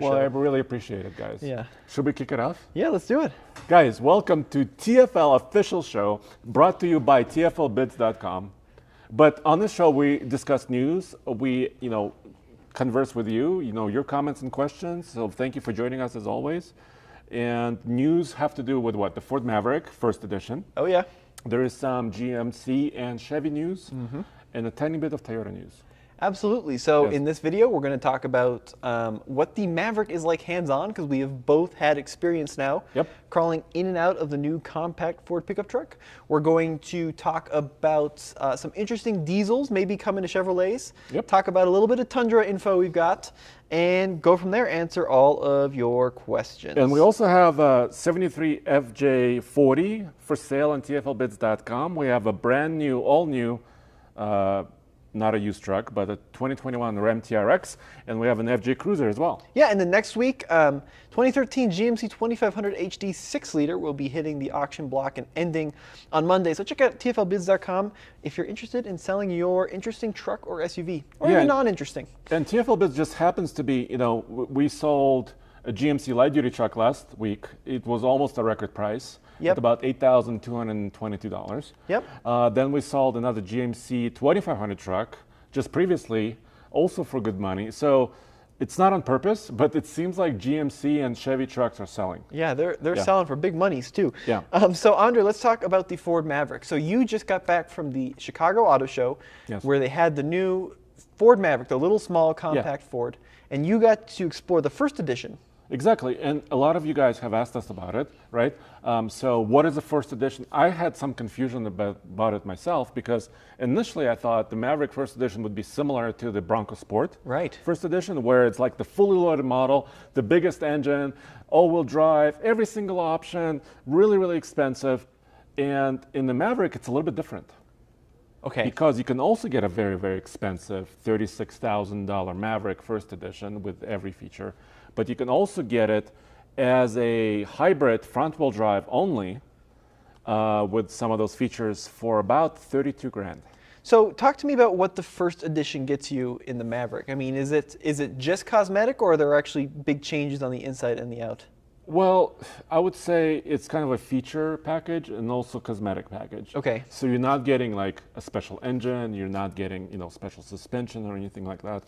Well, I really appreciate it, guys. Yeah. Should we kick it off? Yeah, let's do it. Guys, welcome to TFL Official Show, brought to you by TFLbids.com. But on this show, we discuss news. We, converse with you, your comments and questions. So thank you for joining us as always. And news have to do with what? The Ford Maverick, first edition. Oh, yeah. There is some GMC and Chevy news, and a tiny bit of Toyota news. Absolutely. So Yes. in this video, we're going to talk about what the Maverick is like hands-on, because we have both had experience now crawling in and out of the new compact Ford pickup truck. We're going to talk about some interesting diesels, maybe coming to Chevrolets, talk about a little bit of Tundra info we've got, and go from there, answer all of your questions. And we also have a 73 FJ40 for sale on TFLbids.com. We have a brand new, all new, not a used truck, but a 2021 Ram TRX, and we have an FJ Cruiser as well. Yeah, and then next week, 2013 GMC 2500 HD 6-liter will be hitting the auction block and ending on Monday. So check out TFLbids.com if you're interested in selling your interesting truck or SUV, or even non-interesting. And TFLbids just happens to be, we sold a GMC light-duty truck last week. It was almost a record price. At about $8,222. Then we sold another GMC 2500 truck just previously, also for good money. So it's not on purpose, but it seems like GMC and Chevy trucks are selling. Yeah, they're selling for big monies too. Yeah. So Andre, let's talk about the Ford Maverick. So you just got back from the Chicago Auto Show, where they had the new Ford Maverick, the little small compact Ford, and you got to explore the first edition. Exactly, and a lot of you guys have asked us about it, right? So what is the first edition? I had some confusion about it myself, because initially I thought the Maverick first edition would be similar to the Bronco Sport first edition, where it's like the fully loaded model, the biggest engine, all-wheel drive, every single option, really, really expensive. And in the Maverick, it's a little bit different. Okay. Because you can also get a very, very expensive $36,000 Maverick first edition with every feature. But you can also get it as a hybrid front-wheel drive only with some of those features for about 32 grand. So talk to me about what the first edition gets you in the Maverick. I mean, is it just cosmetic, or are there actually big changes on the inside and the out? Well, I would say it's kind of a feature package and also cosmetic package. Okay. So you're not getting like a special engine, you're not getting special suspension or anything like that.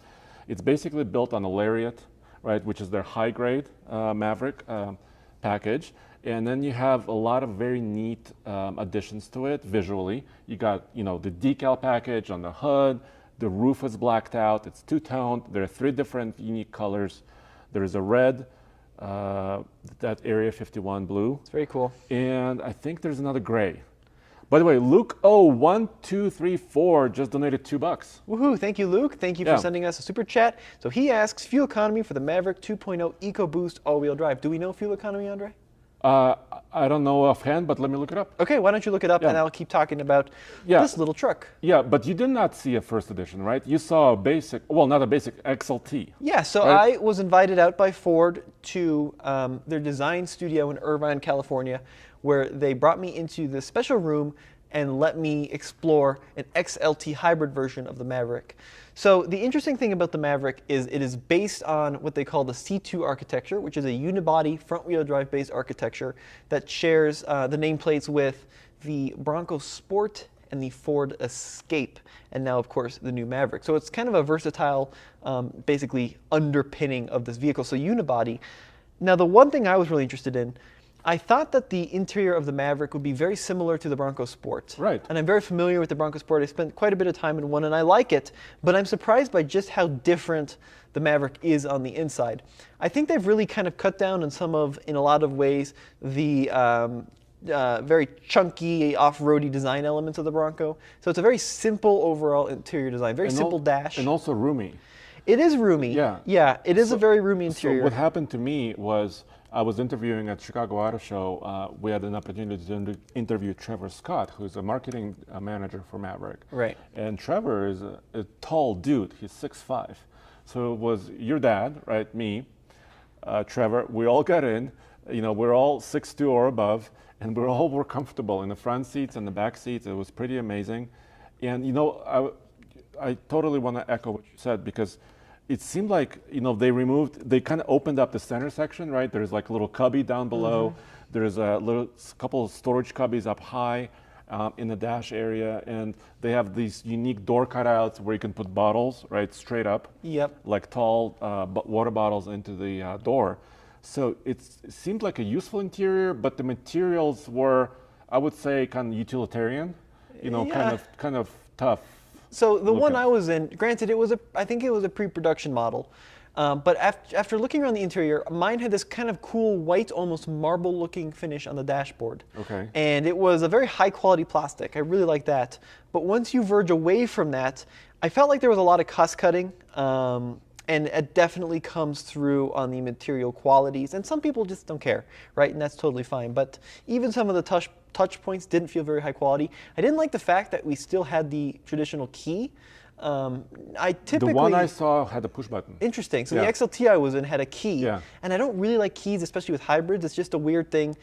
It's basically built on a Lariat, right, which is their high-grade Maverick package. And then you have a lot of very neat additions to it visually. You got, the decal package on the hood, the roof is blacked out, it's two-toned, there are 3 different unique colors. There is a red, that Area 51 blue. It's very cool. And I think there's another gray. By the way, Luke01234 just donated $2. Woohoo! Thank you, Luke. Thank you for sending us a super chat. So he asks, fuel economy for the Maverick 2.0 EcoBoost all-wheel drive. Do we know fuel economy, Andre? I don't know offhand, but let me look it up. Okay, why don't you look it up, and I'll keep talking about this little truck. Yeah, but you did not see a first edition, right? You saw a basic, well, not a basic, XLT. Yeah, so I was invited out by Ford to their design studio in Irvine, California, where they brought me into the special room and let me explore an XLT hybrid version of the Maverick. So the interesting thing about the Maverick is it is based on what they call the C2 architecture, which is a unibody front-wheel drive based architecture that shares the nameplates with the Bronco Sport and the Ford Escape, and now, of course, the new Maverick. So it's kind of a versatile, basically, underpinning of this vehicle. So unibody. Now, the one thing I was really interested in, I thought that the interior of the Maverick would be very similar to the Bronco Sport. Right. And I'm very familiar with the Bronco Sport. I spent quite a bit of time in one, and I like it, but I'm surprised by just how different the Maverick is on the inside. I think they've really kind of cut down on in a lot of ways, the very chunky, off-roady design elements of the Bronco. So it's a very simple overall interior design, very simple dash. And also roomy. It is roomy. Yeah, it is a very roomy interior. So what happened to me was, I was interviewing at Chicago Auto Show. We had an opportunity to interview Trevor Scott, who's a marketing manager for Maverick. Right. And Trevor is a tall dude. He's 6'5". So it was your dad, right, me, Trevor. We all got in. We're all 6'2" or above, and we all were comfortable in the front seats and the back seats. It was pretty amazing. And I totally want to echo what you said, because it seemed like, they kind of opened up the center section, right? There's like a little cubby down below. There's a couple of storage cubbies up high in the dash area, and they have these unique door cutouts where you can put bottles, right, straight up, like tall water bottles into the door. So it seemed like a useful interior, but the materials were, I would say, kind of utilitarian, kind of tough. So the one I was in, granted, I think it was a pre-production model, but after looking around the interior, mine had this kind of cool white, almost marble-looking finish on the dashboard. Okay. And it was a very high-quality plastic. I really like that. But once you verge away from that, I felt like there was a lot of cuss cutting, and it definitely comes through on the material qualities. And some people just don't care, right? And that's totally fine. But even some of the touch points didn't feel very high quality. I didn't like the fact that we still had the traditional key. The one I saw had a push button. Interesting. So the XLT I was in had a key. Yeah. And I don't really like keys, especially with hybrids. It's just a weird thing.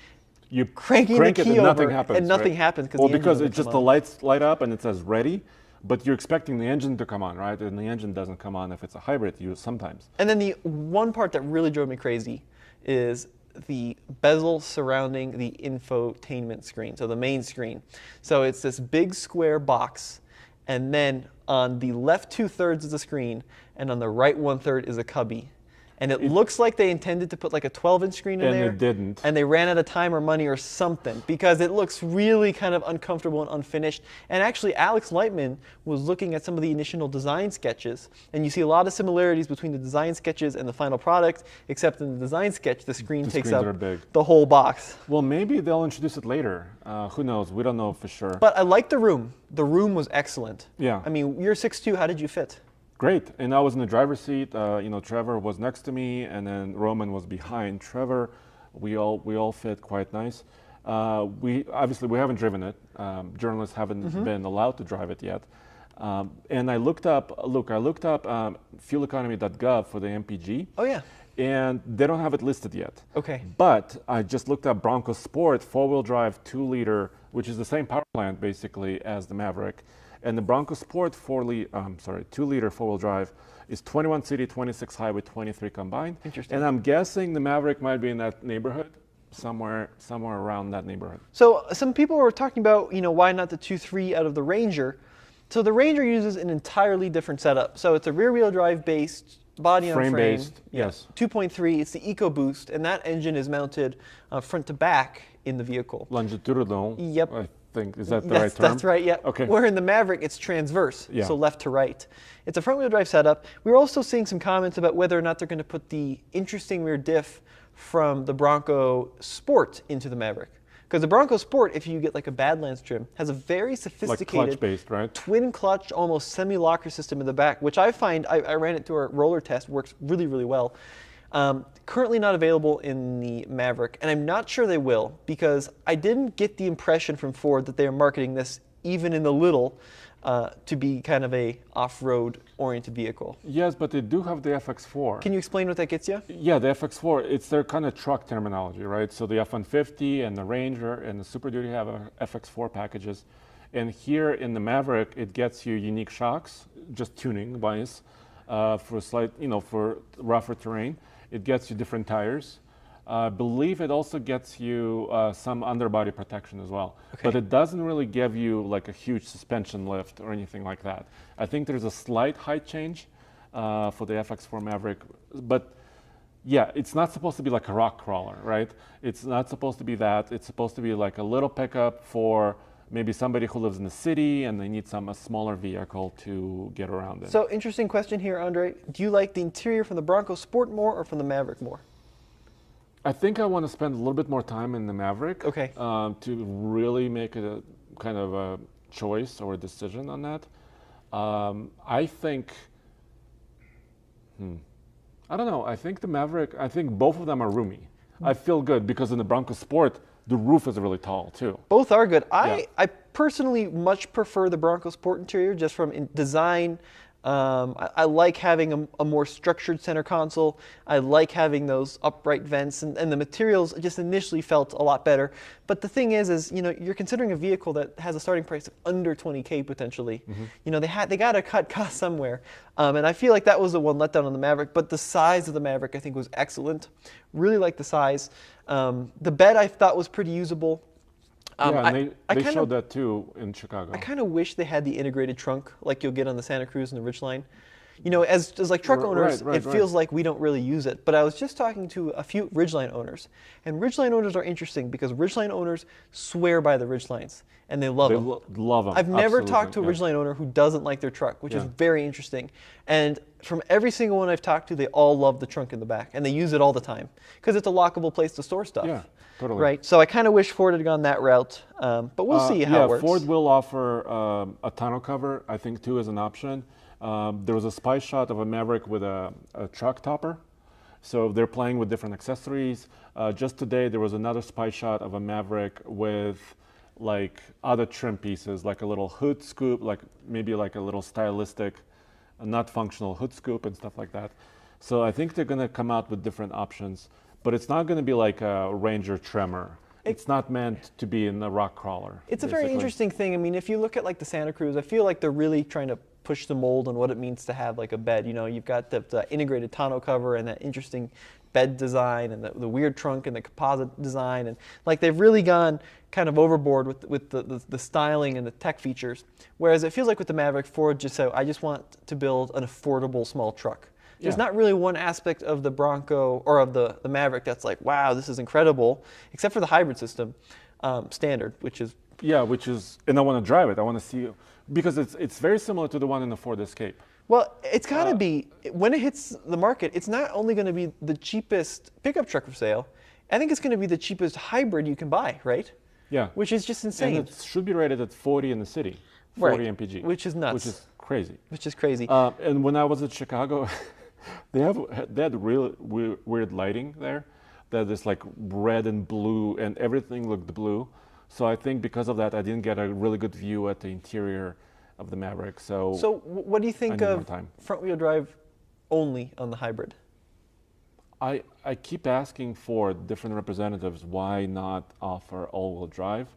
You crank the key and over nothing happens. And nothing right? happens. Well, because it's just the lights light up and it says ready, but you're expecting the engine to come on, right? And the engine doesn't come on if it's a hybrid sometimes. And then the one part that really drove me crazy is the bezel surrounding the infotainment screen, so the main screen. So it's this big square box, and then on the left 2/3 is the screen, and on the right 1/3 is a cubby. And it looks like they intended to put like a 12-inch screen in there. And it didn't. And they ran out of time or money or something, because it looks really kind of uncomfortable and unfinished. And actually, Alex Lightman was looking at some of the initial design sketches, and you see a lot of similarities between the design sketches and the final product, except in the design sketch, the screen takes up the whole box. Well, maybe they'll introduce it later. Who knows? We don't know for sure. But I liked the room. The room was excellent. Yeah. I mean, you're 6'2". How did you fit? Great, and I was in the driver's seat. Trevor was next to me, and then Roman was behind Trevor. We all fit quite nice. We haven't driven it. Journalists haven't been allowed to drive it yet. And I looked up fueleconomy.gov for the MPG. Oh yeah. And they don't have it listed yet. Okay. But I just looked up Bronco Sport 4-wheel drive 2-liter, which is the same power plant basically as the Maverick. And the Bronco Sport 2-liter 4-wheel drive is 21 city, 26 highway, 23 combined. Interesting. And I'm guessing the Maverick might be in that neighborhood, somewhere around that neighborhood. So some people were talking about, why not the 2.3 out of the Ranger? So the Ranger uses an entirely different setup. So it's a rear-wheel drive based, body on frame. Frame-based, yes. 2.3, it's the EcoBoost, and that engine is mounted front to back in the vehicle. Longitudinal. Yep. I think, is that the right term? That's right, yeah. Okay. Where in the Maverick, it's transverse, so left to right. It's a front-wheel drive setup. We were also seeing some comments about whether or not they're going to put the interesting rear diff from the Bronco Sport into the Maverick. Because the Bronco Sport, if you get like a Badlands trim, has a very sophisticated clutch-based, right? twin clutch, almost semi-locker system in the back, which I find, I ran it through a roller test, works really, really well. Currently not available in the Maverick, and I'm not sure they will, because I didn't get the impression from Ford that they are marketing this, even in the little, to be kind of a off-road oriented vehicle. Yes, but they do have the FX4. Can you explain what that gets you? Yeah, the FX4, it's their kind of truck terminology, right? So the F-150 and the Ranger and the Super Duty have FX4 packages. And here in the Maverick, it gets you unique shocks, just tuning wise, for slight, for rougher terrain. It gets you different tires. I believe it also gets you some underbody protection as well. Okay. But it doesn't really give you like a huge suspension lift or anything like that. I think there's a slight height change for the FX4 Maverick. But yeah, it's not supposed to be like a rock crawler, right? It's not supposed to be that. It's supposed to be like a little pickup for maybe somebody who lives in the city and they need a smaller vehicle to get around in. So interesting question here, Andre. Do you like the interior from the Bronco Sport more or from the Maverick more? I think I want to spend a little bit more time in the Maverick, okay, to really make a kind of a choice or a decision on that. I think, I don't know. I think the Maverick, I think both of them are roomy. I feel good because in the Bronco Sport, the roof is really tall too. Both are good. I personally much prefer the Bronco Sport interior just from design, I like having a more structured center console. I like having those upright vents, and the materials just initially felt a lot better. But the thing is you're considering a vehicle that has a starting price of under 20K potentially. They got to cut costs somewhere, and I feel like that was the one letdown on the Maverick. But the size of the Maverick I think was excellent. Really like the size. The bed I thought was pretty usable. Yeah, and they showed that too in Chicago. I kind of wish they had the integrated trunk like you'll get on the Santa Cruz and the Ridgeline. As like truck owners, it feels like we don't really use it. But I was just talking to a few Ridgeline owners, and Ridgeline owners are interesting because Ridgeline owners swear by the Ridgelines, and they love them. Love them. I've never talked to a Ridgeline owner who doesn't like their truck, which is very interesting. And from every single one I've talked to, they all love the trunk in the back, and they use it all the time because it's a lockable place to store stuff. Yeah. Totally. Right, so I kind of wish Ford had gone that route, but we'll see how it works. Ford will offer a tonneau cover, I think, too, as an option. There was a spy shot of a Maverick with a truck topper, so they're playing with different accessories. Just today, there was another spy shot of a Maverick with like other trim pieces, like a little hood scoop, like maybe like a little stylistic, not functional hood scoop and stuff like that. So I think they're going to come out with different options. But it's not going to be like a Ranger Tremor. It's not meant to be in the rock crawler. It's a very interesting thing. I mean, if you look at like the Santa Cruz, I feel like they're really trying to push the mold on what it means to have like a bed. You've got the integrated tonneau cover and that interesting bed design and the weird trunk and the composite design. And like they've really gone kind of overboard with the styling and the tech features. Whereas it feels like with the Maverick, Ford just said, I just want to build an affordable small truck. There's not really one aspect of the Bronco or of the Maverick that's like, wow, this is incredible, except for the hybrid system standard, which is... Yeah, and I want to drive it. I want to see, because it's very similar to the one in the Ford Escape. Well, it's got to be, when it hits the market, it's not only going to be the cheapest pickup truck for sale, I think it's going to be the cheapest hybrid you can buy, right? Yeah. Which is just insane. And it should be rated at 40 in the city, 40 MPG. Which is nuts. Which is crazy. Which is crazy. And when I was at Chicago... They had real weird lighting there, that is like red and blue, and everything looked blue. So I think because of that, I didn't get a really good view at the interior of the Maverick. So what do you think of front-wheel drive only on the hybrid? I keep asking for different representatives why not offer all-wheel drive,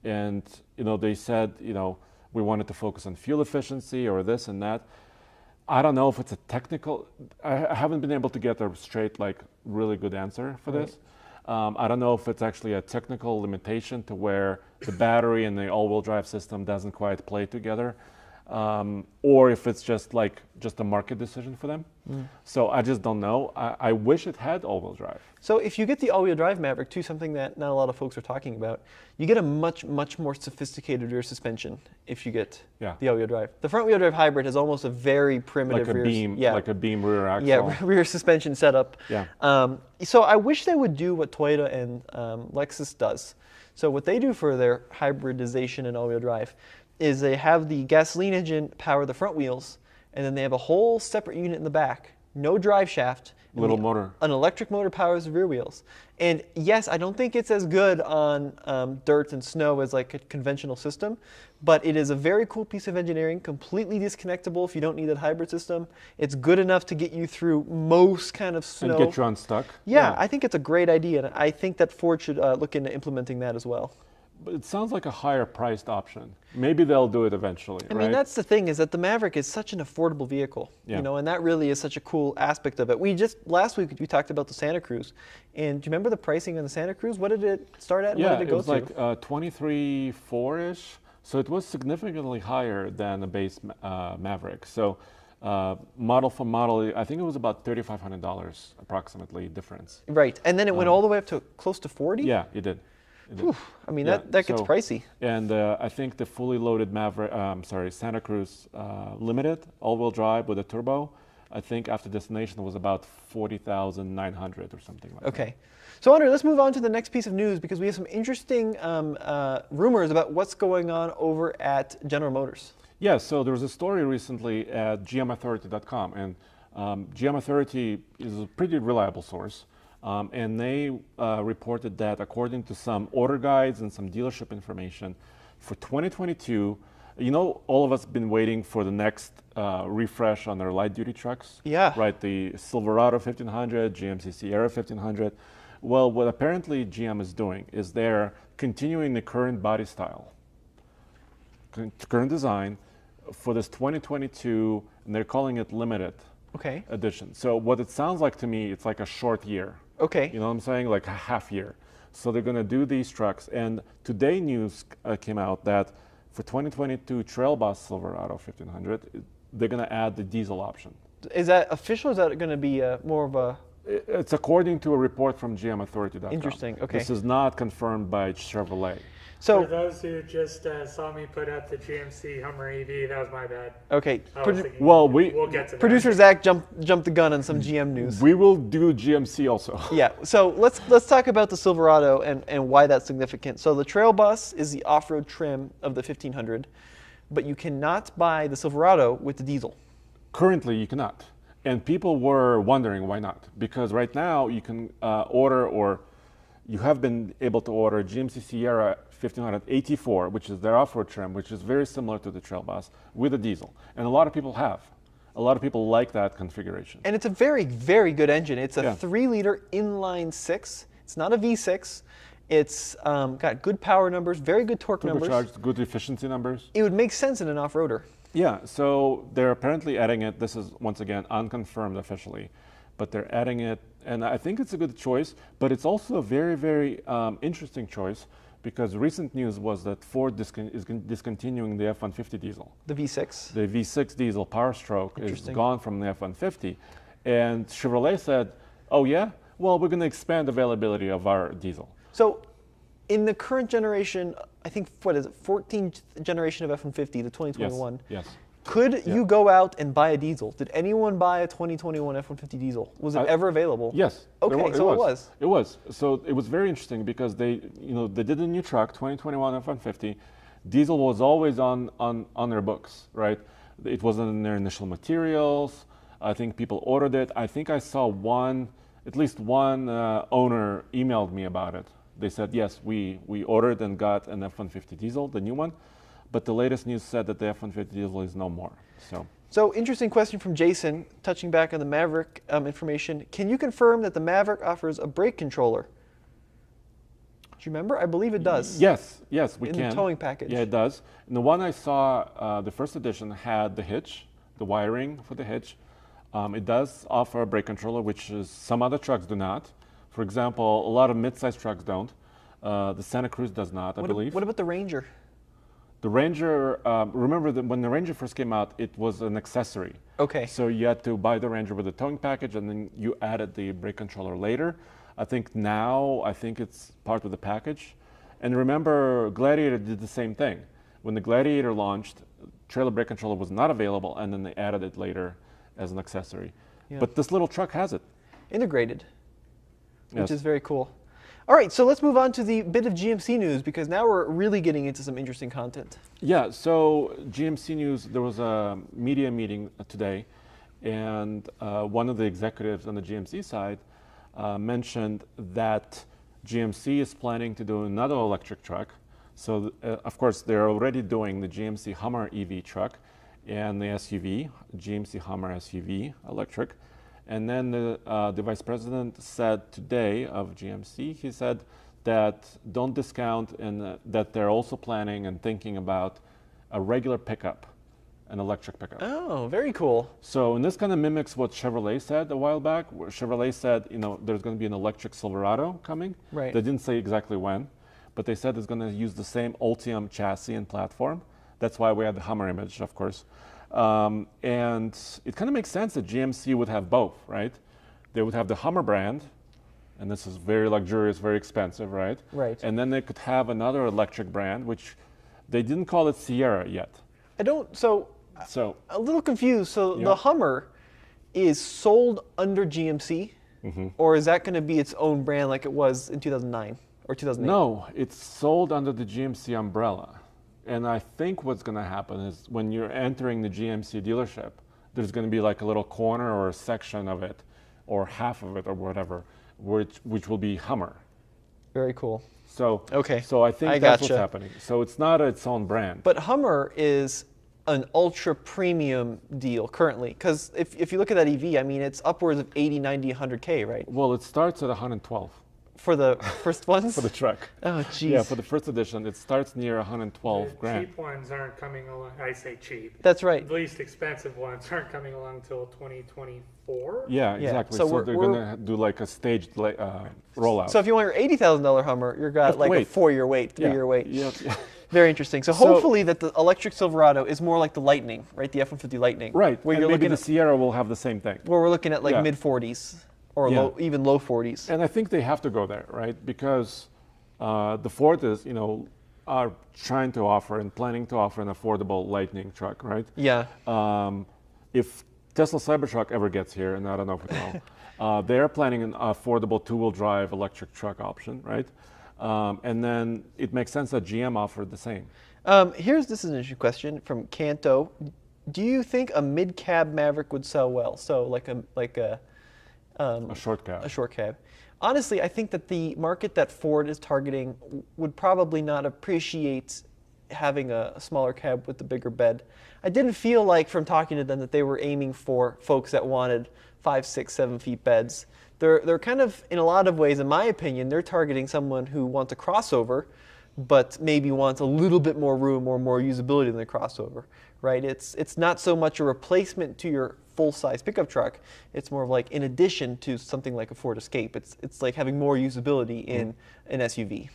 and they said we wanted to focus on fuel efficiency or this and that. I don't know if it's a technical, I haven't been able to get a straight, like, really good answer for this. I don't know if it's actually a technical limitation to where the battery and the all-wheel drive system doesn't quite play together, or if it's just a market decision for them. So I just don't know. I wish it had all-wheel drive. So if you get the all-wheel drive Maverick, too, something that not a lot of folks are talking about, you get a much more sophisticated rear suspension if you get the all-wheel drive. The front-wheel drive hybrid has almost a very primitive like a beam rear axle. Yeah, rear suspension setup. Yeah. So I wish they would do what Toyota and Lexus does. So what they do for their hybridization and all-wheel drive is they have the gasoline engine power the front wheels, and then they have a whole separate unit in the back, no drive shaft. Little motor. An electric motor powers the rear wheels. And yes, I don't think it's as good on dirt and snow as like a conventional system, but it is a very cool piece of engineering, completely disconnectable if you don't need that hybrid system. It's good enough to get you through most kind of snow. And get you unstuck. Yeah, I think it's a great idea, and I think that Ford should look into implementing that as well. But it sounds like a higher priced option. Maybe they'll do it eventually. I mean, that's the thing, is that the Maverick is such an affordable vehicle, and that really is such a cool aspect of it. Last week we talked about the Santa Cruz, and do you remember the pricing on the Santa Cruz? What did it start at? Yeah, what did it go was like 23.4-ish. So it was significantly higher than the base Maverick. So model for model, I think it was about $3,500 approximately difference. Right, and then it went all the way up to close to 40? Yeah, it did. I mean, that gets pricey. And I think the fully loaded Santa Cruz Limited all-wheel drive with a turbo, I think after destination was about 40,900 or something like that. Okay. So Andre, let's move on to the next piece of news, because we have some interesting rumors about what's going on over at General Motors. Yeah, so there was a story recently at gmauthority.com, and GM Authority is a pretty reliable source. And they reported that according to some order guides and some dealership information, for 2022, You know, all of us been waiting for the next refresh on their light-duty trucks. Yeah. Right, the Silverado 1500, GMC Sierra 1500. Well, what apparently GM is doing is they're continuing the current body style, current design for this 2022, and they're calling it limited Okay. edition. So what it sounds like to me, it's like a short year. Okay. You know what I'm saying? Like a half year. So they're going to do these trucks. And today news came out that for 2022 Trail Boss Silverado 1500, they're going to add the diesel option. Is that official? Or is that going to be more of a? It's according to a report from GMAuthority.com. Interesting. Okay. This is not confirmed by Chevrolet. So for those who just saw me put up the GMC Hummer EV, that was my bad. okay. I was thinking Well, we'll get to that. Producer Zach jumped the gun on some GM news. We will do GMC also. Yeah. So let's talk about the Silverado and why that's significant. So the Trail Bus is the off-road trim of the 1500, but you cannot buy the Silverado with the diesel. Currently, you cannot. And people were wondering why not. Because right now, you can order, or you have been able to order GMC Sierra 1500 AT4, which is their off-road trim, which is very similar to the Trail Bus, with a diesel. And a lot of people have. A lot of people like that configuration. And it's a very, very good engine. It's a Yeah. 3-liter inline 6. It's not a V6. It's got good power numbers, very good torque numbers. Turbocharged, good efficiency numbers. It would make sense in an off-roader. Yeah, so they're apparently adding it. This is, once again, unconfirmed officially, but they're adding it, and I think it's a good choice, but it's also a very, very interesting choice, because recent news was that Ford is discontinuing the F-150 diesel. The V6. The V6 diesel Power Stroke is Interesting. gone from the F-150, and Chevrolet said, oh yeah, well, we're going to expand availability of our diesel. So in the current generation, I think, what is it, 14th generation of F-150, the 2021, Yes. could you go out and buy a diesel? Did anyone buy a 2021 F-150 diesel? Was it ever available? Yes. Okay, so it was. It was. So it was very interesting because they did a new truck, 2021 F-150. Diesel was always on their books, right? It wasn't in their initial materials. I think people ordered it. I think I saw at least one owner emailed me about it. They said, yes, we ordered and got an F-150 diesel, the new one, but the latest news said that the F-150 diesel is no more. So interesting question from Jason, touching back on the Maverick information. Can you confirm that the Maverick offers a brake controller? Do you remember? I believe it does. Yes, we in can. the towing package. Yeah, it does. And the one I saw, the first edition, had the hitch, the wiring for the hitch. It does offer a brake controller, which is, some other trucks do not. For example, a lot of mid-sized trucks don't. The Santa Cruz does not, I believe. What about the Ranger? The Ranger, remember that when the Ranger first came out, it was an accessory. Okay. So you had to buy the Ranger with a towing package, and then you added the brake controller later. I think it's part of the package. And remember, Gladiator did the same thing. When the Gladiator launched, trailer brake controller was not available, and then they added it later as an accessory. Yeah. But this little truck has it. Integrated. Which Yes. is very cool. All right, so let's move on to the bit of GMC news, because now we're really getting into some interesting content. Yeah, so GMC News, there was a media meeting today, and one of the executives on the GMC side mentioned that GMC is planning to do another electric truck. So, of course, they're already doing the GMC Hummer EV truck and the SUV, GMC Hummer SUV electric. And then the vice president said today of GMC, he said that don't discount, and that they're also planning and thinking about a regular pickup, an electric pickup. Oh, very cool. So, and this kind of mimics what Chevrolet said a while back, where Chevrolet said, there's going to be an electric Silverado coming. Right. They didn't say exactly when, but they said it's going to use the same Ultium chassis and platform. That's why we had the Hummer image, of course. And it kind of makes sense that GMC would have both, right? They would have the Hummer brand, and this is very luxurious, very expensive, right? Right. And then they could have another electric brand, which they didn't call it Sierra yet. So a little confused. So Yeah. the Hummer is sold under GMC, or is that going to be its own brand like it was in 2009 or 2008? No, it's sold under the GMC umbrella. And I think what's going to happen is when you're entering the GMC dealership, there's going to be like a little corner or a section of it, or half of it or whatever, which will be Hummer. Very cool. So, Okay, so I think I that's gotcha. what's happening. So it's not its own brand. But Hummer is an ultra premium deal currently, because if you look at that EV, I mean, it's upwards of 80, 90, 100K, right? Well, it starts at 112 For the first ones? for the truck. Oh, jeez. Yeah, for the first edition, it starts near 112 The grand. cheap ones aren't coming along. I say cheap. That's right. The least expensive ones aren't coming along until 2024. Yeah, Yeah, exactly. so So, we're- they're we're- going to do like a staged rollout. So if you want your $80,000 Hummer, you've got like a wait. 4-year wait, Yeah, 3-year wait. yeah, yeah. Very interesting. So hopefully that the electric Silverado is more like the Lightning, right? The F-150 Lightning. Right. Where And you're maybe looking the at, Sierra will have the same thing. where we're looking at like Yeah. mid-40s or Yeah. even low 40s. And I think they have to go there, right? Because the Ford is, are trying to offer and planning to offer an affordable Lightning truck, right? Yeah. If Tesla Cybertruck ever gets here, and I don't know if it will, they're planning an affordable two-wheel drive electric truck option, right? And then it makes sense that GM offered the same. This is an interesting question from Kanto. Do you think a mid-cab Maverick would sell well? So like a A short cab. a short cab. Honestly, I think that the market that Ford is targeting would probably not appreciate having a smaller cab with the bigger bed. I didn't feel like from talking to them that they were aiming for folks that wanted 5, 6, 7 feet beds. They're kind of, in a lot of ways, in my opinion, they're targeting someone who wants a crossover, but maybe wants a little bit more room or more usability than the crossover, right? It's not so much a replacement to your full-size pickup truck. It's more of like in addition to something like a Ford Escape. It's like having more usability in an SUV.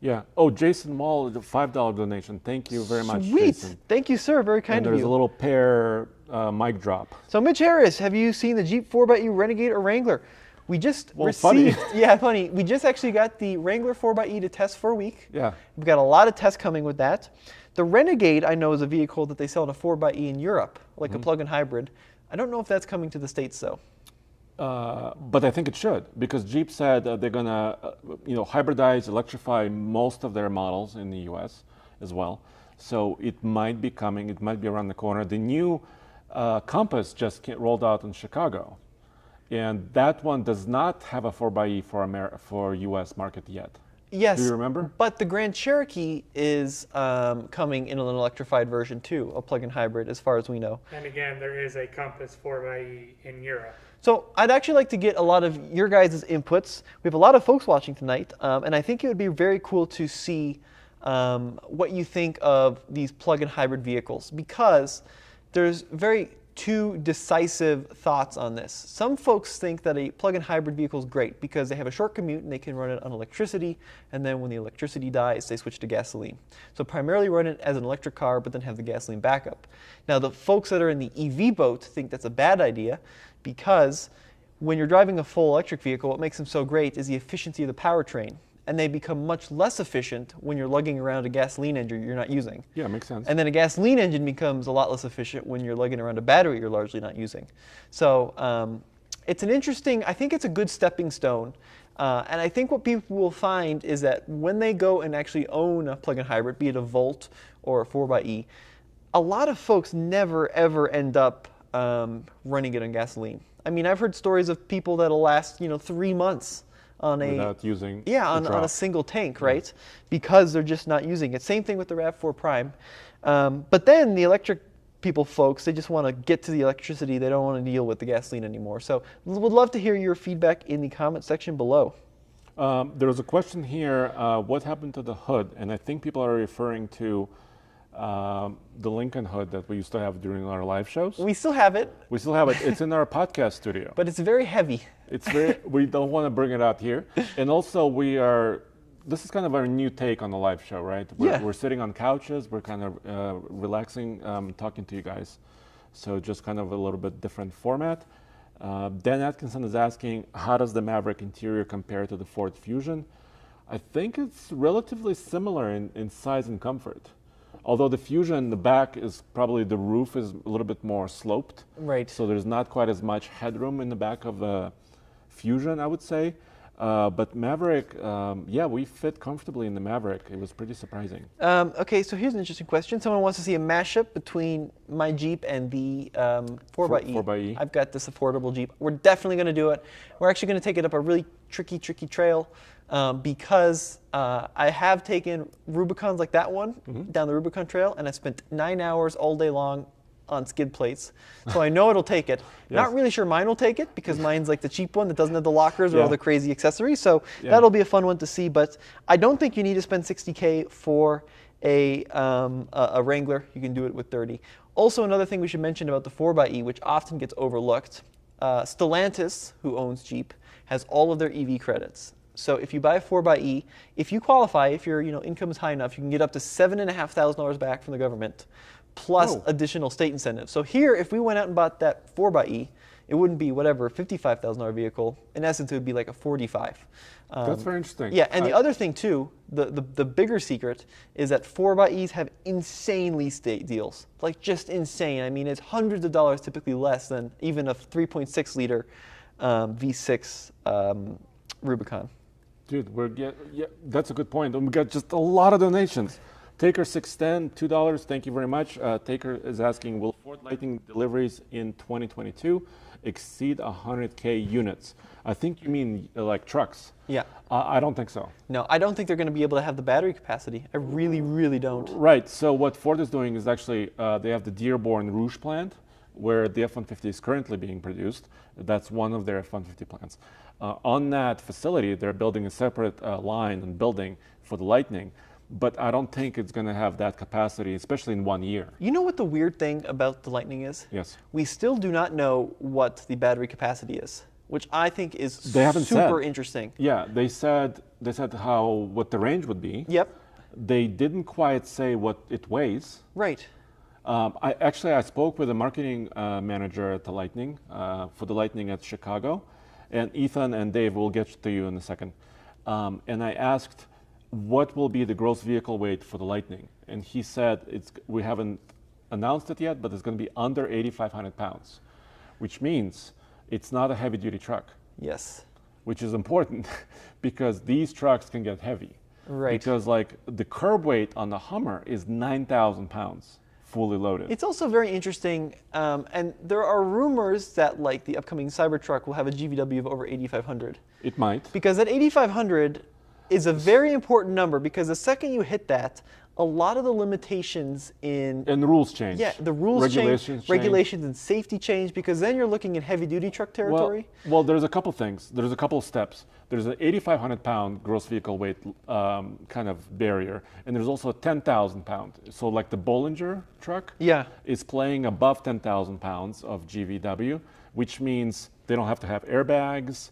Yeah. Oh, Jason Wall, the $5 donation. Thank you very much, Sweet. Jason. Thank you, sir. Very kind And of there's you. a little pair mic drop. So Mitch Harris, have you seen the Jeep 4xe Renegade or Wrangler? We just Well, funny. received, yeah, funny. We just actually got the Wrangler 4xe to test for a week. Yeah. We've got a lot of tests coming with that. The Renegade, I know, is a vehicle that they sell in a 4xe in Europe, like a plug-in hybrid. I don't know if that's coming to the States, though. But I think it should, because Jeep said they're going to, hybridize, electrify most of their models in the U.S. as well. So it might be coming. It might be around the corner. The new Compass just rolled out in Chicago, and that one does not have a 4xe for U.S. market yet. Yes. Do you remember? But the Grand Cherokee is coming in an electrified version, too, a plug-in hybrid, as far as we know. And again, there is a Compass 4xe in Europe. So I'd actually like to get a lot of your guys' inputs. We have a lot of folks watching tonight, and I think it would be very cool to see what you think of these plug-in hybrid vehicles, because there's two decisive thoughts on this. Some folks think that a plug-in hybrid vehicle is great because they have a short commute and they can run it on electricity, and then when the electricity dies, they switch to gasoline. So primarily run it as an electric car, but then have the gasoline backup. Now the folks that are in the EV boat think that's a bad idea, because when you're driving a full electric vehicle, what makes them so great is the efficiency of the powertrain. And they become much less efficient when you're lugging around a gasoline engine you're not using. Yeah, makes sense. And then a gasoline engine becomes a lot less efficient when you're lugging around a battery you're largely not using. So it's an interesting, I think it's a good stepping stone. And I think what people will find is that when they go and actually own a plug-in hybrid, be it a Volt or a 4xe, a lot of folks never ever end up running it on gasoline. I mean, I've heard stories of people that'll last 3 months on Without using on a single tank, right? Because they're just not using it. Same thing with the RAV4 Prime. But then the electric folks, they just want to get to the electricity. They don't want to deal with the gasoline anymore. So would love to hear your feedback in the comment section below. There was a question here, what happened to the hood? And I think people are referring to the Lincoln hood that we used to have during our live shows. We still have it. We still have it. It's in our podcast studio. But it's very heavy. We don't want to bring it out here. And also this is kind of our new take on the live show, right? We're sitting on couches, we're kind of relaxing, talking to you guys. So just kind of a little bit different format. Dan Atkinson is asking, how does the Maverick interior compare to the Ford Fusion? I think it's relatively similar in size and comfort. Although the Fusion, the back is probably, the roof is a little bit more sloped. Right. So there's not quite as much headroom in the back of the Fusion, I would say. But Maverick, yeah, we fit comfortably in the Maverick. It was pretty surprising. Okay, so here's an interesting question. Someone wants to see a mashup between my Jeep and the 4xe. 4xe. I've got this affordable Jeep. We're definitely going to do it. We're actually going to take it up a really tricky trail because I have taken Rubicons like that one down the Rubicon Trail, and I spent 9 hours all day long on skid plates. So I know it'll take it. Yes. Not really sure mine will take it because mine's like the cheap one that doesn't have the lockers or Yeah. all the crazy accessories. So Yeah. that'll be a fun one to see. But I don't think you need to spend $60K for a Wrangler. You can do it with 30. Also, another thing we should mention about the 4xe, which often gets overlooked, Stellantis, who owns Jeep, has all of their EV credits. So if you buy a 4xe, if you qualify, if your income is high enough, you can get up to $7,500 back from the government, plus additional state incentives. So here, if we went out and bought that 4xe, it wouldn't be whatever, $55,000 vehicle. In essence, it would be like a 45. That's very interesting. Yeah, and the other thing too, the bigger secret is that 4xes have insanely state deals, like just insane. I mean, it's hundreds of dollars, typically less than even a 3.6 liter V6 Rubicon. Dude, yeah, that's a good point. And we got just a lot of donations. Taker 610, $2. Thank you very much. Taker is asking, will Ford Lightning deliveries in 2022 exceed 100K units? I think you mean like trucks. Yeah. I don't think so. No, I don't think they're going to be able to have the battery capacity. I really don't. Right. So what Ford is doing is actually they have the Dearborn Rouge plant where the F-150 is currently being produced. That's one of their F-150 plants. On that facility, they're building a separate line and building for the Lightning. But I don't think it's going to have that capacity, especially in 1 year. You know what the weird thing about the Lightning is? Yes. We still do not know what the battery capacity is, which I think is They haven't super said. interesting. Yeah, they said what the range would be. Yep. They didn't quite say what it weighs. Right. I spoke with a marketing manager at the Lightning for the Lightning at Chicago, and Ethan and Dave will get to you in a second. And I asked, what will be the gross vehicle weight for the Lightning? And he said we haven't announced it yet, but it's going to be under 8,500 pounds, which means it's not a heavy-duty truck. Yes. Which is important because these trucks can get heavy. Right. Because like the curb weight on the Hummer is 9,000 pounds, fully loaded. It's also very interesting, and there are rumors that like the upcoming Cybertruck will have a GVW of over 8,500. It might. Because that 8,500 is a very important number, because the second you hit that, a lot of the limitations in... And the rules change. Yeah, the rules Regulations change. Regulations and safety change, because then you're looking at heavy-duty truck territory. Well, there's a couple things. There's a couple of steps. There's an 8,500 pound gross vehicle weight kind of barrier, and there's also a 10,000 pound. So like the Bollinger truck is playing above 10,000 pounds of GVW, which means they don't have to have airbags,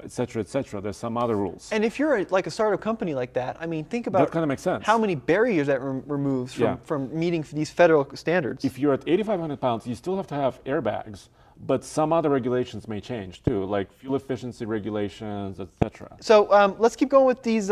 et cetera, et cetera. There's some other rules. And if you're like a startup company like that, I mean, think about that kind of makes sense. How many barriers that removes from meeting these federal standards. If you're at 8,500 pounds, you still have to have airbags, but some other regulations may change too, like fuel efficiency regulations, et cetera. So let's keep going with these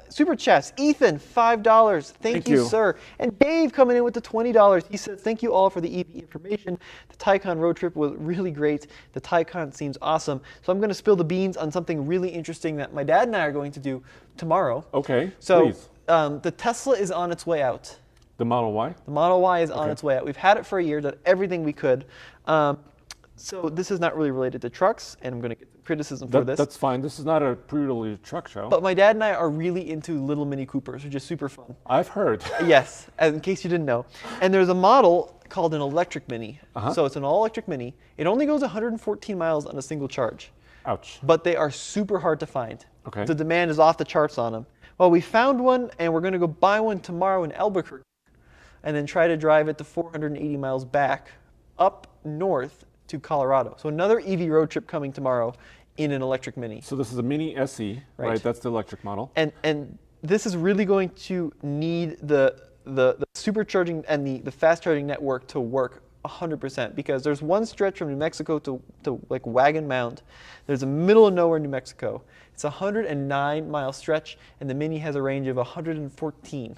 super chats. Ethan, $5. Thank you, sir. And Dave coming in with the $20. He says, thank you all for the EV information. The Taycan road trip was really great. The Taycan seems awesome. So I'm going to spill the beans on something really interesting that my dad and I are going to do tomorrow. Okay, so, please. The Tesla is on its way out. The Model Y? The Model Y is on its way out. We've had it for a year, done everything we could. So this is not really related to trucks, and I'm going to get some criticism for this. That's fine. This is not a pre-release truck show. But my dad and I are really into little Mini Coopers, which is super fun. I've heard. Yes, in case you didn't know. And there's a model called an electric Mini. So it's an all-electric Mini. It only goes 114 miles on a single charge. Ouch. But they are super hard to find. Okay. The demand is off the charts on them. Well, we found one, and we're going to go buy one tomorrow in Albuquerque, and then try to drive it to 480 miles back up north to Colorado. So another EV road trip coming tomorrow in an electric Mini. So this is a Mini SE, right? That's the electric model. And this is really going to need the supercharging and the fast charging network to work 100%, because there's one stretch from New Mexico to like Wagon Mound. There's a middle of nowhere New Mexico. It's a 109-mile stretch, and the Mini has a range of 114.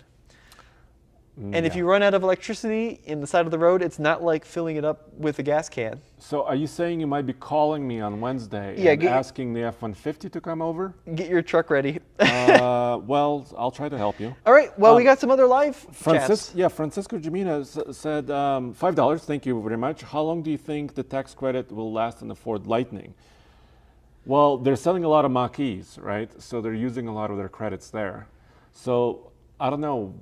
And if you run out of electricity in the side of the road, it's not like filling it up with a gas can. So are you saying you might be calling me on Wednesday and asking the F-150 to come over? Get your truck ready. Well, I'll try to help you. All right. Well, we got some other live chats. Yeah, Francisco Jimena said, $5, thank you very much. How long do you think the tax credit will last in the Ford Lightning? Well, they're selling a lot of Mach-E's, right? So they're using a lot of their credits there. So I don't know.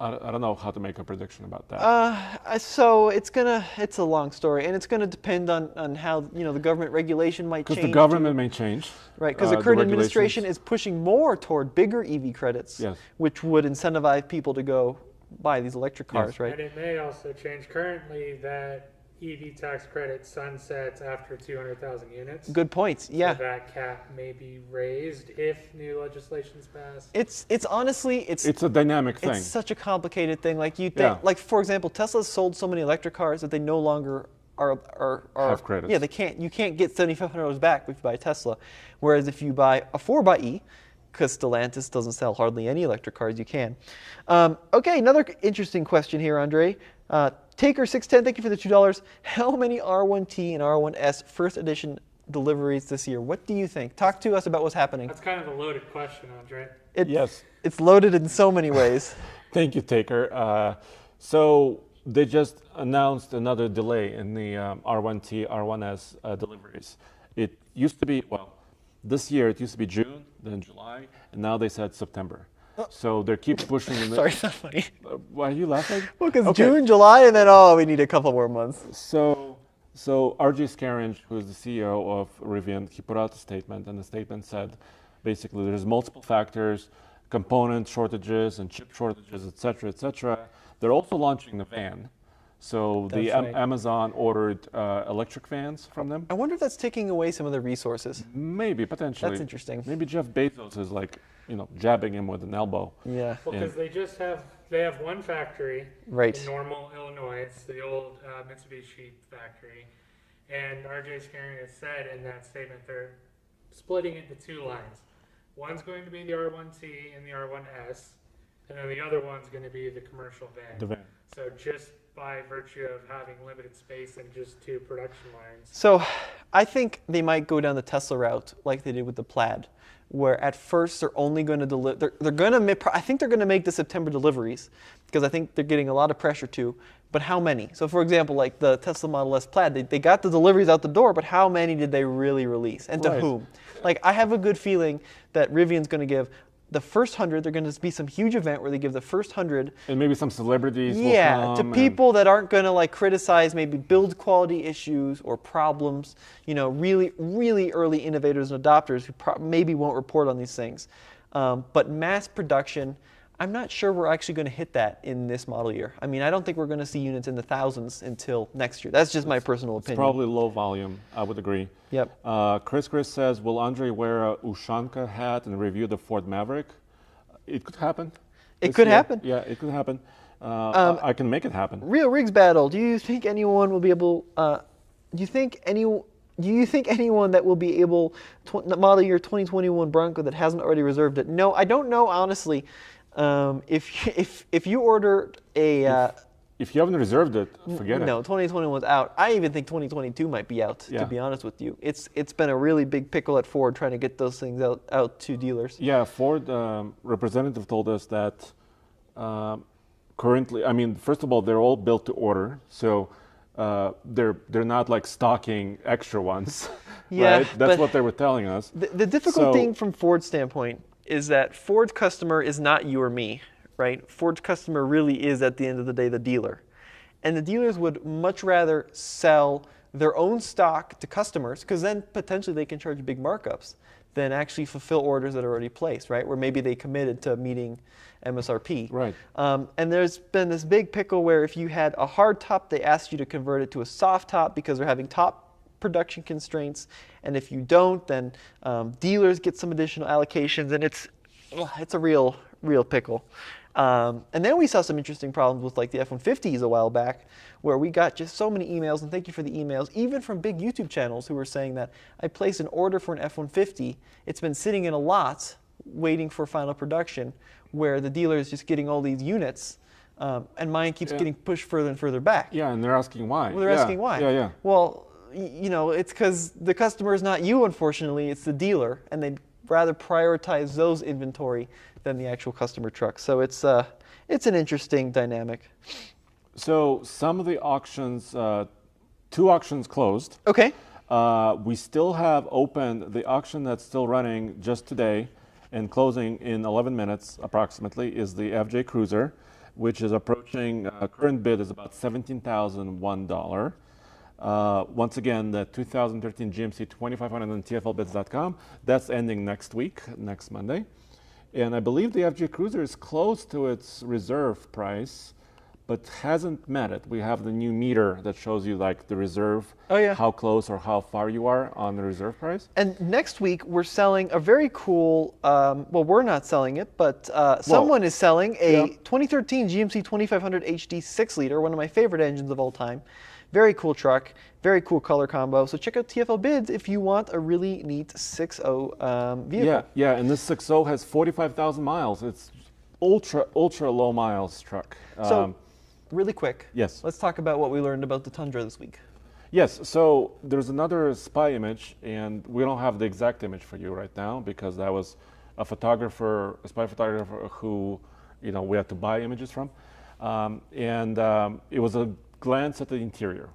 I don't know how to make a prediction about that. So it's a long story, and it's gonna depend on how the government regulation might change. Because the government may change. Right, because the current administration is pushing more toward bigger EV credits, which would incentivize people to go buy these electric cars, right? And it may also change. Currently, that EV tax credit sunsets after 200,000 units. Good points. Yeah. So that cap may be raised if new legislation is passed. It's honestly it's a dynamic thing. It's such a complicated thing. Like you think, like for example, Tesla's sold so many electric cars that they no longer are have credits. Yeah, you can't get $7,500 back if you buy a Tesla. Whereas if you buy a 4xe, because Stellantis doesn't sell hardly any electric cars, you can. Okay, another interesting question here, Andre. Taker610, thank you for the $2. How many R1T and R1S first edition deliveries this year? What do you think? Talk to us about what's happening. That's kind of a loaded question, Andre. Yes. It's loaded in so many ways. Thank you, Taker. So they just announced another delay in the R1T, R1S deliveries. It used to be, this year it used to be June, then July, and now they said September. So they keep pushing. Sorry, it's not funny. Why are you laughing? Well, because June, July, and then we need a couple more months. So RJ Scaringe, who is the CEO of Rivian, he put out a statement, and the statement said, basically, there's multiple factors, component shortages and chip shortages, et cetera. They're also launching the van. So Amazon ordered electric vans from them. I wonder if that's taking away some of the resources. Maybe, potentially. That's interesting. Maybe Jeff Bezos is jabbing him with an elbow. Yeah. Well, because they have one factory in Normal, Illinois. It's the old Mitsubishi factory. And RJ Scaringe has said in that statement they're splitting it into two lines. One's going to be the R1T and the R1S, and then the other one's going to be the commercial van. The van. So just by virtue of having limited space and just two production lines. So I think they might go down the Tesla route like they did with the Plaid, where at first they're only going to deliver. I think they're going to make the September deliveries because I think they're getting a lot of pressure too. But how many? So for example, like the Tesla Model S Plaid, they got the deliveries out the door, but how many did they really release, and to whom? Like I have a good feeling that Rivian's going to give the first 100. They're going to be some huge event where they give the first 100. And maybe some celebrities will come. To people that aren't going to criticize maybe build quality issues or problems. Really, really early innovators and adopters who maybe won't report on these things. But mass production, I'm not sure we're actually going to hit that in this model year. I mean, I don't think we're going to see units in the thousands until next year. That's just my personal opinion. It's probably low volume. I would agree. Yep. Chris says, will Andre wear a Ushanka hat and review the Ford Maverick? It could happen. It could happen. Yeah, it could happen. I can make it happen. Real Rigs Battle. Do you think anyone will be able? Do you think anyone that will be able model year 2021 Bronco that hasn't already reserved it? No, I don't know honestly. If you ordered a if you haven't reserved it, forget it. No, 2021's out. I even think 2022 might be out. To be honest with you, it's been a really big pickle at Ford trying to get those things out to dealers. Yeah, Ford representative told us that currently, I mean, first of all, they're all built to order, so they're not stocking extra ones. Yeah, right? That's what they were telling us. The difficult thing from Ford's standpoint is that Ford's customer is not you or me, right? Ford's customer really is, at the end of the day, the dealer. And the dealers would much rather sell their own stock to customers, because then potentially they can charge big markups, than actually fulfill orders that are already placed, right? Where maybe they committed to meeting MSRP. Right. And there's been this big pickle where if you had a hard top, they asked you to convert it to a soft top because they're having top production constraints, and if you don't, then dealers get some additional allocations, and it's a real pickle. And then we saw some interesting problems with the F-150s a while back, where we got just so many emails, and thank you for the emails, even from big YouTube channels who were saying that I placed an order for an F-150, it's been sitting in a lot waiting for final production, where the dealer is just getting all these units, and mine keeps getting pushed further and further back. Yeah, and they're asking why. Well, they're asking why. Yeah. Well, it's because the customer is not you, unfortunately, it's the dealer, and they'd rather prioritize those inventory than the actual customer truck. So it's an interesting dynamic. So some of the auctions, 2 auctions closed. Okay. We still have open the auction that's still running just today and closing in 11 minutes approximately is the FJ Cruiser, which is approaching, current bid is about $17,001. Once again, the 2013 GMC 2500 on TFLbids.com. That's ending next week, next Monday. And I believe the FJ Cruiser is close to its reserve price, but hasn't met it. We have the new meter that shows you like the reserve, how close or how far you are on the reserve price. And next week we're selling a very cool, well, we're not selling it, but someone is selling a 2013 GMC 2500 HD 6-liter, one of my favorite engines of all time. Very cool truck, very cool color combo. So check out TFL Bids if you want a really neat 6.0 vehicle. Yeah, and this 6.0 has 45,000 miles. It's ultra low miles truck. So really quick, yes, let's talk about what we learned about the Tundra this week. Yes, so there's another spy image, and we don't have the exact image for you right now because that was a spy photographer who, we had to buy images from, it was a glance at the interior.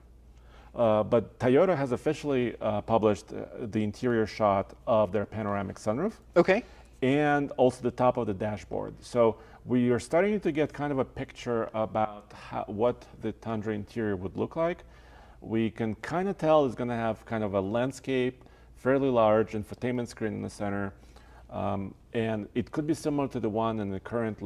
But Toyota has officially published the interior shot of their panoramic sunroof. Okay. And also the top of the dashboard. So we are starting to get kind of a picture about what the Tundra interior would look like. We can kind of tell it's going to have kind of a landscape, fairly large infotainment screen in the center. And it could be similar to the one in the current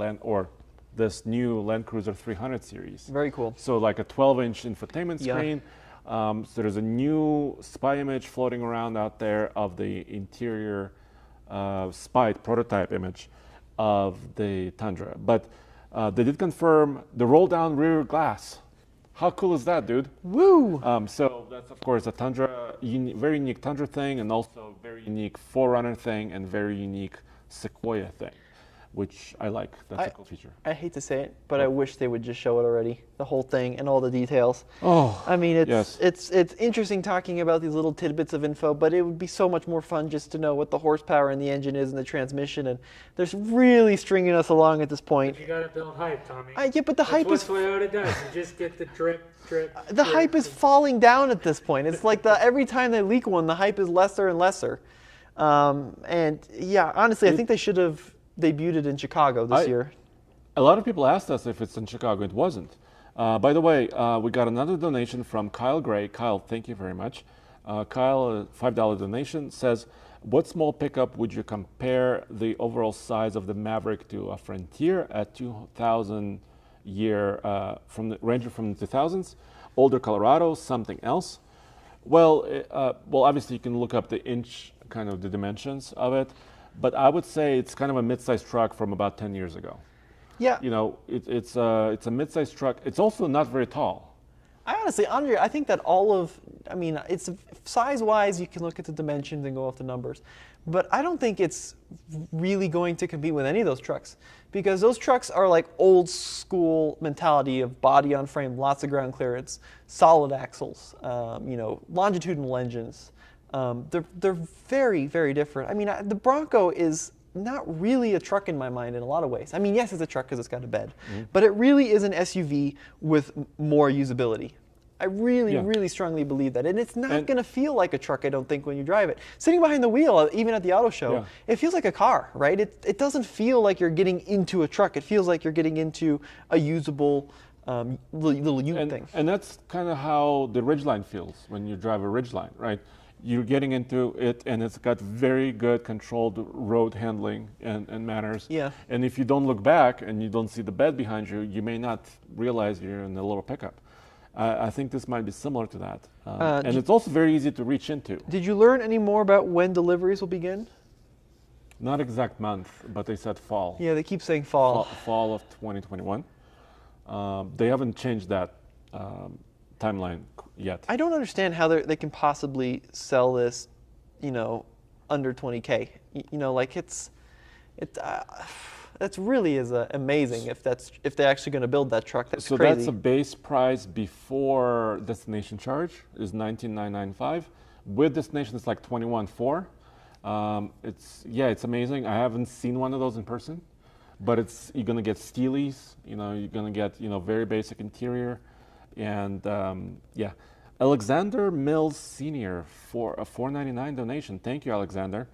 this new Land Cruiser 300 series. Very cool. So like a 12-inch infotainment screen. So there's a new spy image floating around out there of the interior spy prototype image of the Tundra. But they did confirm the roll-down rear glass. How cool is that, dude? Woo! So that's, of course, a Tundra, very unique Tundra thing, and also very unique 4Runner thing, and very unique Sequoia thing, which I like. That's a cool feature. I hate to say it, but I wish they would just show it already, the whole thing and all the details. Oh, I mean, it's interesting talking about these little tidbits of info, but it would be so much more fun just to know what the horsepower in the engine is and the transmission, and they're really stringing us along at this point. But you gotta build hype, Tommy. Yeah, but the hype is... That's what Toyota does. You just get the drip. The hype is falling down at this point. It's like every time they leak one, the hype is lesser and lesser. And yeah, honestly, I think they should have debuted it in Chicago this year. A lot of people asked us if it's in Chicago. It wasn't. By the way, we got another donation from Kyle Gray. Kyle, thank you very much. Kyle, a $5 donation, says, what small pickup would you compare the overall size of the Maverick to a Frontier at 2000 year, ranging from the 2000s, older Colorado, something else? Well, obviously you can look up the inch, kind of the dimensions of it, but I would say it's kind of a mid-sized truck from about 10 years ago. Yeah. It's a mid-sized truck. It's also not very tall. Andre, I think that it's size-wise, you can look at the dimensions and go off the numbers. But I don't think it's really going to compete with any of those trucks, because those trucks are like old school mentality of body on frame, lots of ground clearance, solid axles, longitudinal engines. They're very, very different. I mean, the Bronco is not really a truck in my mind in a lot of ways. I mean, yes, it's a truck because it's got a bed, but it really is an SUV with more usability. I really strongly believe that. And it's not going to feel like a truck, I don't think, when you drive it. Sitting behind the wheel, even at the auto show, it feels like a car, right? It doesn't feel like you're getting into a truck. It feels like you're getting into a usable little ute thing. And that's kind of how the Ridgeline feels when you drive a Ridgeline, right? You're getting into it, and it's got very good controlled road handling and manners. Yeah. And if you don't look back and you don't see the bed behind you, you may not realize you're in a little pickup. I think this might be similar to that. And it's also very easy to reach into. Did you learn any more about when deliveries will begin? Not exact month, but they said fall. Yeah, they keep saying fall. Fall of 2021. They haven't changed that timeline yet. I don't understand how they can possibly sell this, under 20K. That's really is amazing if they're actually going to build that truck. That's so crazy. That's a base price before destination charge is $19,995. With destination, it's like $21,400. It's amazing. I haven't seen one of those in person, but you're gonna get steelies. You're gonna get very basic interior, and Alexander Mills Senior for a $4.99 donation. Thank you, Alexander.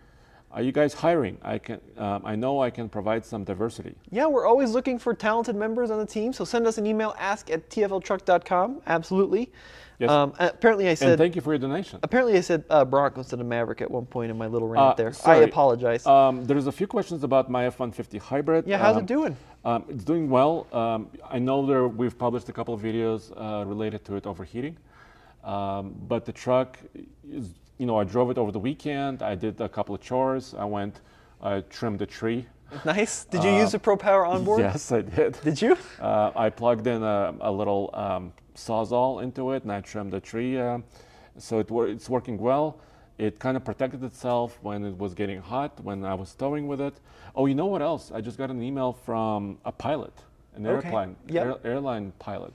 Are you guys hiring? I know I can provide some diversity. Yeah, we're always looking for talented members on the team, so send us an email, ask@tfltruck.com. Absolutely. Yes. Apparently I said... And thank you for your donation. Apparently I said Bronco instead of Maverick at one point in my little rant there. Sorry. I apologize. There's a few questions about my F-150 hybrid. Yeah, how's it doing? It's doing well. I know we've published a couple of videos related to it overheating. But the truck is, I drove it over the weekend. I did a couple of chores. I trimmed a tree. Nice. Did you use the Pro Power onboard? Yes, I did. Did you? I plugged in a little Sawzall into it, and I trimmed the tree. So it's working well. It kind of protected itself when it was getting hot, when I was towing with it. Oh, you know what else? I just got an email from a pilot, an airline pilot.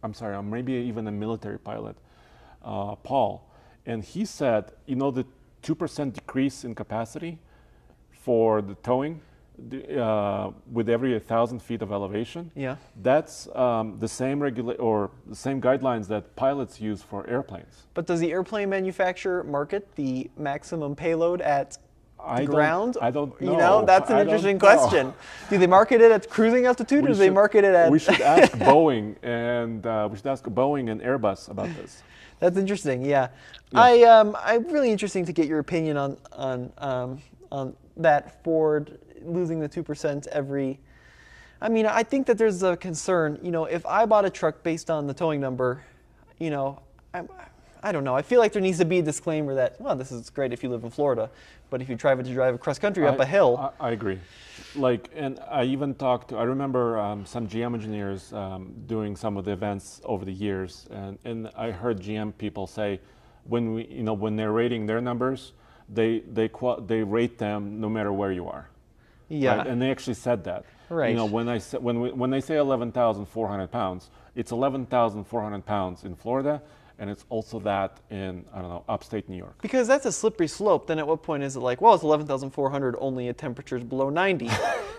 I'm sorry, maybe even a military pilot, Paul. And he said, the 2% decrease in capacity for the towing with every 1,000 feet of elevation. Yeah. That's the same the same guidelines that pilots use for airplanes. But does the airplane manufacturer market the maximum payload at ground? I don't know. That's an interesting question. Do they market it at cruising altitude, or do they market it at... We should ask Boeing and Airbus about this. That's interesting. Yeah. I'm really interesting to get your opinion on that Ford losing the 2% every. I think that there's a concern. If I bought a truck based on the towing number, I don't know. I feel like there needs to be a disclaimer that, well, this is great if you live in Florida, but if you drive across country up a hill. I agree. And I even I remember some GM engineers doing some of the events over the years, and I heard GM people say, when they're rating their numbers, they rate them no matter where you are. Yeah. Right? And they actually said that. Right. When they say 11,400 pounds, it's 11,400 pounds in Florida, and it's also that in, upstate New York. Because that's a slippery slope. Then at what point is it like, well, it's 11,400 only at temperatures below 90,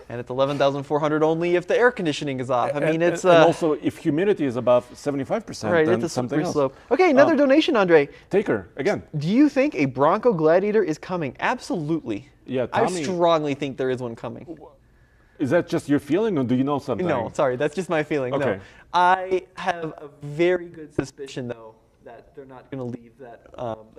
and it's 11,400 only if the air conditioning is off. And also, if humidity is above 75%, right, then it's a something slippery else. slope. Okay, another donation, Andre. Taker, again. Do you think a Bronco Gladiator is coming? Absolutely. Yeah, Tommy, I strongly think there is one coming. Is that just your feeling, or do you know something? No, sorry, that's just my feeling. Okay. No. I have a very good suspicion, though, that they're not going to leave that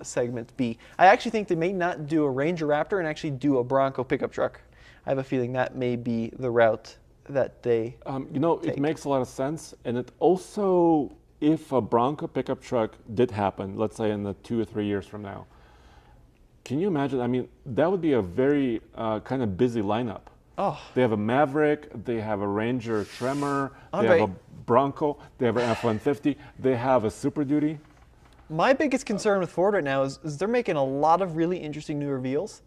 segment be. I actually think they may not do a Ranger Raptor and actually do a Bronco pickup truck. I have a feeling that may be the route that they take. It makes a lot of sense. And it also, if a Bronco pickup truck did happen, let's say in the 2 or 3 years from now, can you imagine? That would be a very kind of busy lineup. Oh. They have a Maverick, they have a Ranger Tremor, Andre, they have a Bronco, they have an F-150, they have a Super Duty. My biggest concern with Ford right now is they're making a lot of really interesting new reveals,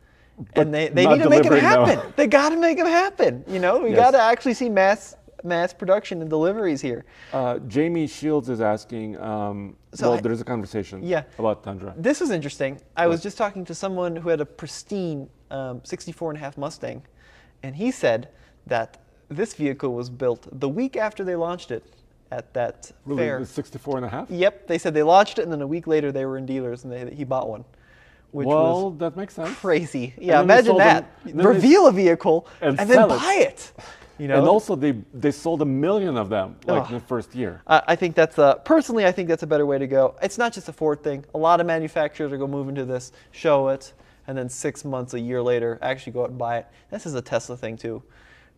and they need to make them happen. No. They got to make them happen. We got to actually see mass production and deliveries here. Jamie Shields is asking, there's a conversation about Tundra. This is interesting. I was just talking to someone who had a pristine 64.5 Mustang, and he said that this vehicle was built the week after they launched it at that fair. Really, 64.5? Yep, they said they launched it, and then a week later they were in dealers, and he bought one. Which was that makes sense. Crazy. Yeah, imagine that. Reveal a vehicle and then buy it. And also they sold 1 million of them in the first year. I think that's personally, I think that's a better way to go. It's not just a Ford thing. A lot of manufacturers are going to move into this, show it, and then 6 months, a year later, actually go out and buy it. This is a Tesla thing too.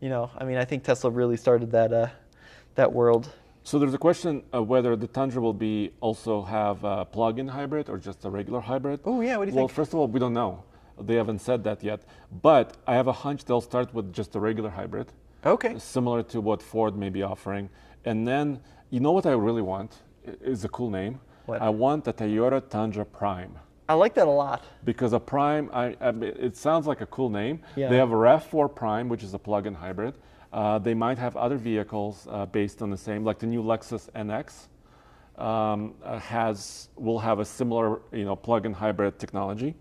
I think Tesla really started that world. So there's a question of whether the Tundra will also have a plug-in hybrid or just a regular hybrid. Oh yeah, what do you think? Well, first of all, we don't know. They haven't said that yet. But I have a hunch they'll start with just a regular hybrid. Okay. Similar to what Ford may be offering. And then, what I really want is a cool name. What? I want the Toyota Tundra Prime. I like that a lot. Because a Prime, it sounds like a cool name. Yeah. They have a RAV4 Prime, which is a plug-in hybrid. They might have other vehicles based on the same, like the new Lexus NX will have a similar, plug-in hybrid technology.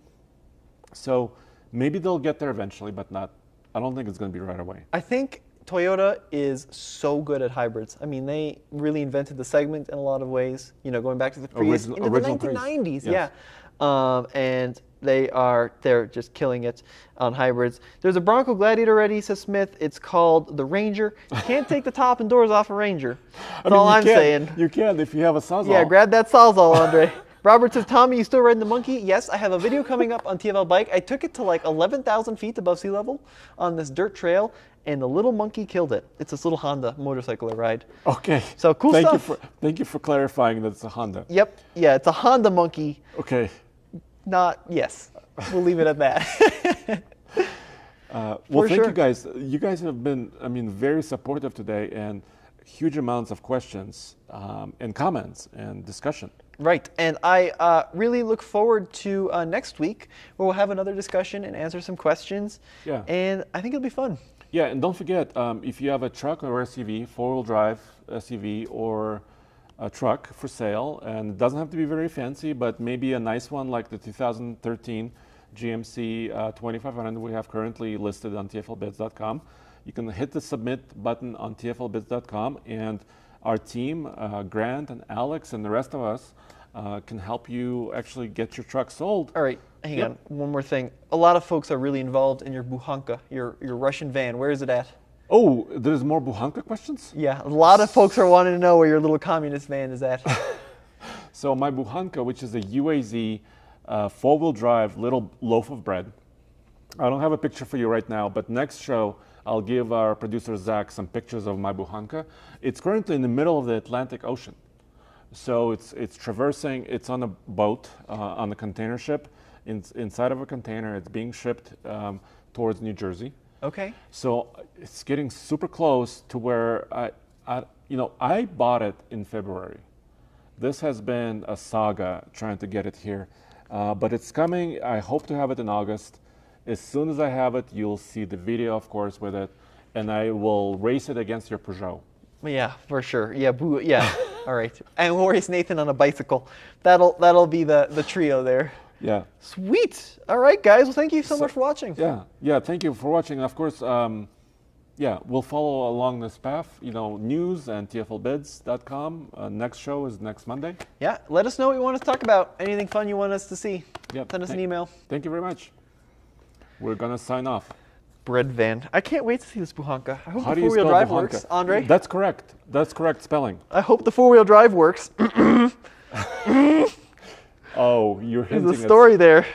So maybe they'll get there eventually, but I don't think it's going to be right away. I think Toyota is so good at hybrids. I mean, they really invented the segment in a lot of ways. Going back to the Prius into the 1990s. Yes. Yeah, and they're just killing it on hybrids. There's a Bronco Gladiator ready, says Smith. It's called the Ranger. You can't take the top and doors off a Ranger. That's all I'm saying. You can if you have a Sawzall. Yeah, grab that Sawzall, Andre. Robert says, Tommy, you still riding the Monkey? Yes, I have a video coming up on TFL Bike. I took it to like 11,000 feet above sea level on this dirt trail, and the little Monkey killed it. It's this little Honda motorcycle I ride. Okay. So cool stuff. Thank you for clarifying that it's a Honda. Yep. Yeah, it's a Honda Monkey. Okay. Yes. We'll leave it at that. Well, thank you guys. You guys have been, very supportive today, and huge amounts of questions and comments and discussion. Right, and I really look forward to next week, where we'll have another discussion and answer some questions. Yeah. And I think it'll be fun. Yeah, and don't forget, if you have a truck or SUV, four-wheel drive SUV or a truck for sale, and it doesn't have to be very fancy, but maybe a nice one like the 2013 GMC 2500 we have currently listed on TFLbids.com. You can hit the submit button on TFLbids.com, and our team, Grant and Alex and the rest of us, can help you actually get your truck sold. All right, hang on. One more thing. A lot of folks are really involved in your Buhanka, your Russian van. Where is it at? Oh, there's more Buhanka questions? Yeah, a lot of folks are wanting to know where your little communist van is at. So my Buhanka, which is a UAZ four-wheel drive little loaf of bread. I don't have a picture for you right now, but next show I'll give our producer Zach some pictures of my Buhanka. It's currently in the middle of the Atlantic Ocean. So it's traversing, it's on a boat, on a container ship, inside of a container. It's being shipped towards New Jersey. Okay. So it's getting super close to where I bought it in February. This has been a saga trying to get it here, but it's coming. I hope to have it in August. As soon as I have it, you'll see the video, of course, with it, and I will race it against your Peugeot. Yeah, for sure. Yeah, yeah. All right. And we'll race Nathan on a bicycle. That'll be the trio there. Yeah. Sweet. All right, guys. Well, thank you so much for watching. Yeah. Thank you for watching. And of course, we'll follow along this path. News and TFLbids.com. Next show is next Monday. Yeah. Let us know what you want us to talk about. Anything fun you want us to see. Yep. Send us an email. Thank you very much. We're gonna sign off. Bread van. I can't wait to see this Buhanka. I hope How the do you four-wheel spell drive Buhanka? works. Andre? That's correct. That's correct spelling. I hope the four-wheel drive works. Oh, you're hinting There's a story there.